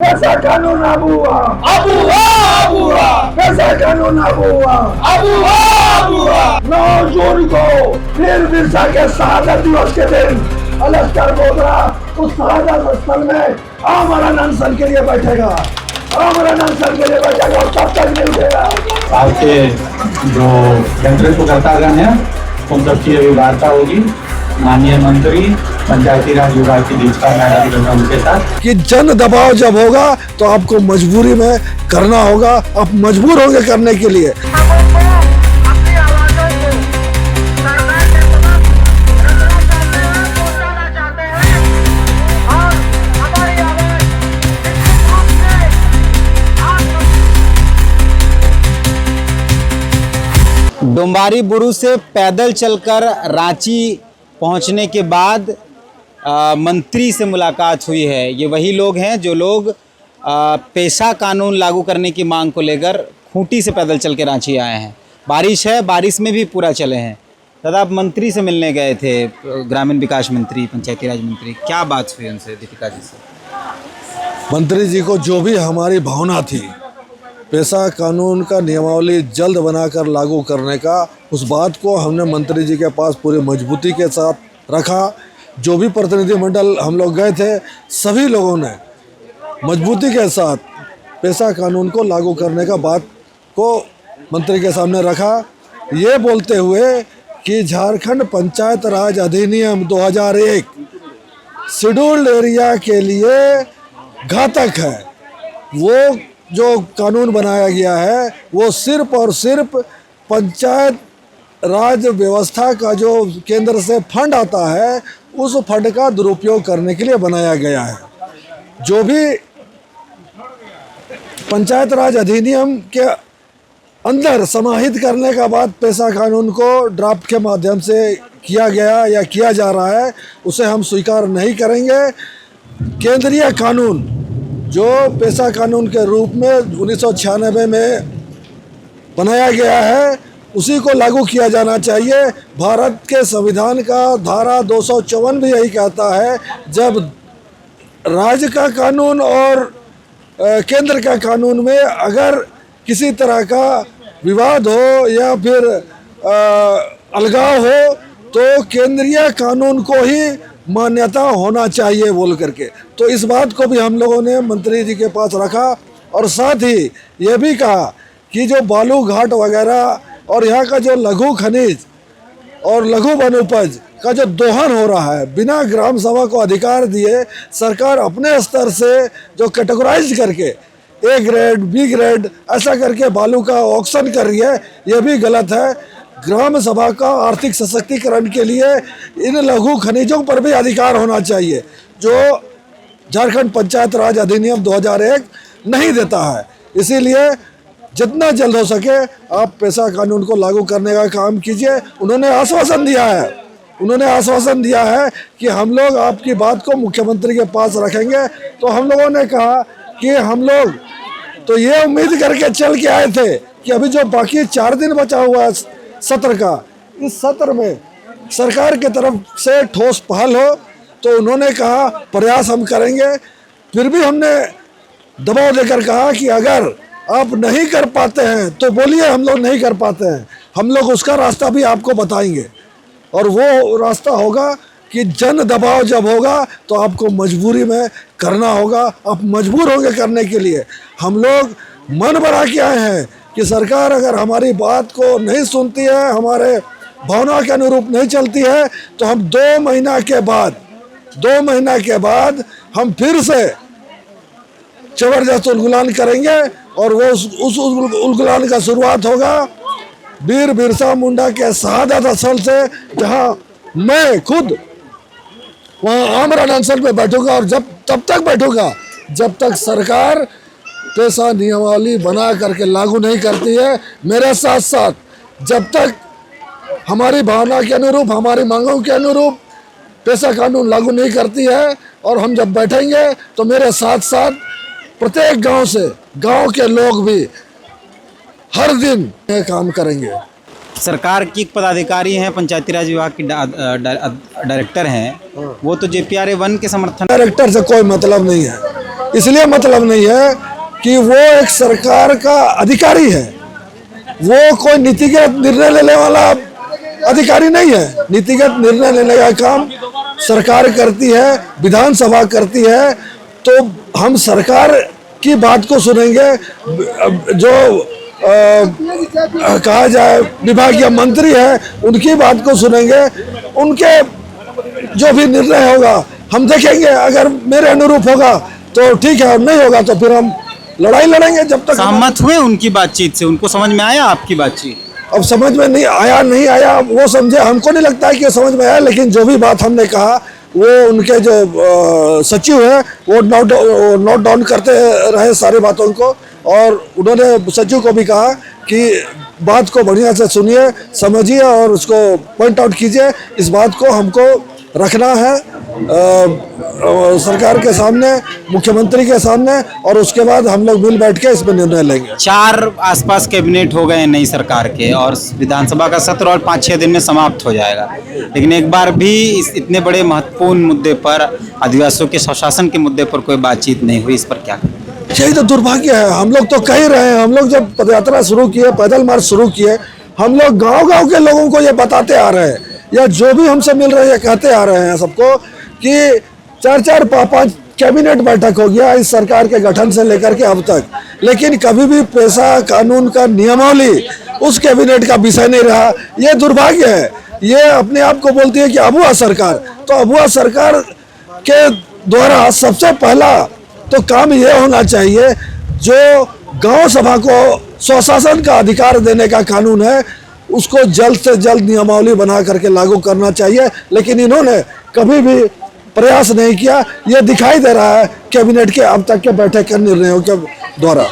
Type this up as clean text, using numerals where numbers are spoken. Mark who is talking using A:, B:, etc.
A: पैसा कानून अब हुआ, अब हुआ, अब हुआ, पैसा कानून अब हुआ, अब हुआ, अब हुआ। 9 जून को वीर बिरसा के शहादत दिवस के दिन अलस्टर बोगरा उस शहादत स्थल में आमरण अनशन के लिए बैठेगा, आमरण अनशन के लिए बैठेगा और तब तक नहीं उठेगा।
B: आपके जो नेतृत्व करतागण है उन सबकी अभी वार्ता होगी माननीय मंत्री पंचायती राज विभाग की दीपिका मैडम उनके साथ
C: कि जन दबाव जब होगा तो आपको मजबूरी में करना होगा, आप मजबूर होंगे करने के लिए।
D: डोम्बारी बुरु से पैदल चलकर रांची पहुंचने के बाद मंत्री से मुलाकात हुई है। ये वही लोग हैं जो लोग पेशा कानून लागू करने की मांग को लेकर खूंटी से पैदल चल के रांची आए हैं। बारिश है, बारिश में भी पूरा चले हैं। दादा, आप मंत्री से मिलने गए थे, ग्रामीण विकास मंत्री, पंचायती राज मंत्री, क्या बात हुई उनसे, दीपिका जी से?
C: मंत्री जी को जो भी हमारी भावना थी पेशा कानून का नियमावली जल्द बनाकर लागू करने का, उस बात को हमने मंत्री जी के पास पूरी मजबूती के साथ रखा। जो भी प्रतिनिधिमंडल हम लोग गए थे सभी लोगों ने मजबूती के साथ पेशा कानून को लागू करने का बात को मंत्री के सामने रखा, ये बोलते हुए कि झारखंड पंचायत राज अधिनियम 2001 शेड्यूल्ड एरिया के लिए घातक है। वो जो कानून बनाया गया है वो सिर्फ और सिर्फ पंचायत राज व्यवस्था का जो केंद्र से फंड आता है उस फंड का दुरुपयोग करने के लिए बनाया गया है। जो भी पंचायत राज अधिनियम के अंदर समाहित करने का बाद पेशा कानून को ड्राफ्ट के माध्यम से किया गया या किया जा रहा है उसे हम स्वीकार नहीं करेंगे। केंद्रीय कानून जो पेशा कानून के रूप में 1996 में बनाया गया है उसी को लागू किया जाना चाहिए। भारत के संविधान का धारा 254 भी यही कहता है, जब राज्य का कानून और केंद्र का कानून में अगर किसी तरह का विवाद हो या फिर अलगाव हो तो केंद्रीय कानून को ही मान्यता होना चाहिए बोल करके। तो इस बात को भी हम लोगों ने मंत्री जी के पास रखा और साथ ही ये भी कहा कि जो बालू घाट वगैरह और यहाँ का जो लघु खनिज और लघु वन उपज का जो दोहन हो रहा है बिना ग्राम सभा को अधिकार दिए सरकार अपने स्तर से जो कैटेगराइज करके ए ग्रेड, बी ग्रेड ऐसा करके बालू का ऑक्शन कर रही है, ये भी गलत है। ग्राम सभा का आर्थिक सशक्तिकरण के लिए इन लघु खनिजों पर भी अधिकार होना चाहिए जो झारखंड पंचायत राज अधिनियम 2001 नहीं देता है। इसीलिए जितना जल्द हो सके आप पेशा कानून को लागू करने का काम कीजिए। उन्होंने आश्वासन दिया है कि हम लोग आपकी बात को मुख्यमंत्री के पास रखेंगे। तो हम लोगों ने कहा कि हम लोग तो ये उम्मीद करके चल के आए थे कि अभी जो बाकी 4 दिन बचा हुआ है सत्र का, इस सत्र में सरकार की तरफ से ठोस पहल हो। तो उन्होंने कहा प्रयास हम करेंगे। फिर भी हमने दबाव देकर कहा कि अगर आप नहीं कर पाते हैं तो बोलिए, हम लोग नहीं कर पाते हैं, हम लोग उसका रास्ता भी आपको बताएंगे। और वो रास्ता होगा कि जन दबाव जब होगा तो आपको मजबूरी में करना होगा, आप मजबूर होंगे करने के लिए। हम लोग मन बना के आए हैं कि सरकार अगर हमारी बात को नहीं सुनती है, हमारे भावना के अनुरूप नहीं चलती है तो हम 2 महीना के बाद हम फिर से जबरदस्त उलगुलान करेंगे। और वो उस उलगुलान का शुरुआत होगा वीर बिरसा मुंडा के शहादत स्थल से, जहां मैं खुद वहाँ आमरण अनशन पे बैठूंगा और तब तक बैठूंगा जब तक सरकार पेशा नियमावली बना करके लागू नहीं करती है। मेरे साथ साथ जब तक हमारी भावना के अनुरूप, हमारी मांगों के अनुरूप पेशा कानून लागू नहीं करती है और हम जब बैठेंगे तो मेरे साथ साथ प्रत्येक गांव से गांव के लोग भी हर दिन ये काम करेंगे।
D: सरकार की पदाधिकारी हैं, पंचायती राज विभाग की डायरेक्टर हैं, वो तो JPRA 1 के समर्थन।
C: डायरेक्टर से कोई मतलब नहीं है। इसलिए मतलब नहीं है कि वो एक सरकार का अधिकारी है, वो कोई नीतिगत निर्णय लेने वाला अधिकारी नहीं है। नीतिगत निर्णय लेने का काम सरकार करती है, विधानसभा करती है, तो हम सरकार की बात को सुनेंगे। जो कहा जाए विभागीय मंत्री है उनकी बात को सुनेंगे, उनके जो भी निर्णय होगा हम देखेंगे। अगर मेरे अनुरूप होगा तो ठीक है, और नहीं होगा तो फिर हम लड़ाई लड़ेंगे। जब तक
D: सहमत हुए उनकी बातचीत से? उनको समझ में आया आपकी बातचीत?
C: अब समझ में नहीं आया वो समझे, हमको नहीं लगता है कि समझ में आया, लेकिन जो भी बात हमने कहा वो उनके जो सचिव है वो नोट डाउन करते रहे सारी बातों को, और उन्होंने सचिव को भी कहा कि बात को बढ़िया से सुनिए, समझिए और उसको पॉइंट आउट कीजिए। इस बात को हमको रखना है सरकार के सामने, मुख्यमंत्री के सामने, और उसके बाद हम लोग मिल बैठ के इस पर निर्णय लेंगे।
D: 4 आसपास कैबिनेट हो गए हैं नई सरकार के, और विधानसभा का सत्र और 5-6 दिन में समाप्त हो जाएगा, लेकिन एक बार भी इस इतने बड़े महत्वपूर्ण मुद्दे पर, आदिवासियों के स्वशासन के मुद्दे पर कोई बातचीत नहीं हुई। इस पर क्या करें?
C: यही तो दुर्भाग्य है। हम लोग तो कह ही रहे हैं, हम लोग जब पदयात्रा शुरू किए, पैदल मार्च शुरू किए, हम लोग गांव-गांव के लोगों को ये बताते आ रहे हैं, या जो भी हमसे मिल रहे हैं कहते आ रहे हैं सबको कि 4-4, 5-5 कैबिनेट बैठक हो गया इस सरकार के गठन से लेकर के अब तक, लेकिन कभी भी पैसा कानून का नियमावली उस कैबिनेट का विषय नहीं रहा। ये दुर्भाग्य है। ये अपने आप को बोलती है कि अबुआ सरकार, तो अबुआ सरकार के द्वारा सबसे पहला तो काम ये होना चाहिए, जो गांव सभा को स्वशासन का अधिकार देने का कानून है उसको जल्द से जल्द नियमावली बना करके लागू करना चाहिए, लेकिन इन्होंने कभी भी प्रयास नहीं किया। ये दिखाई दे रहा है कैबिनेट के अब तक के बैठक के निर्णयों के द्वारा।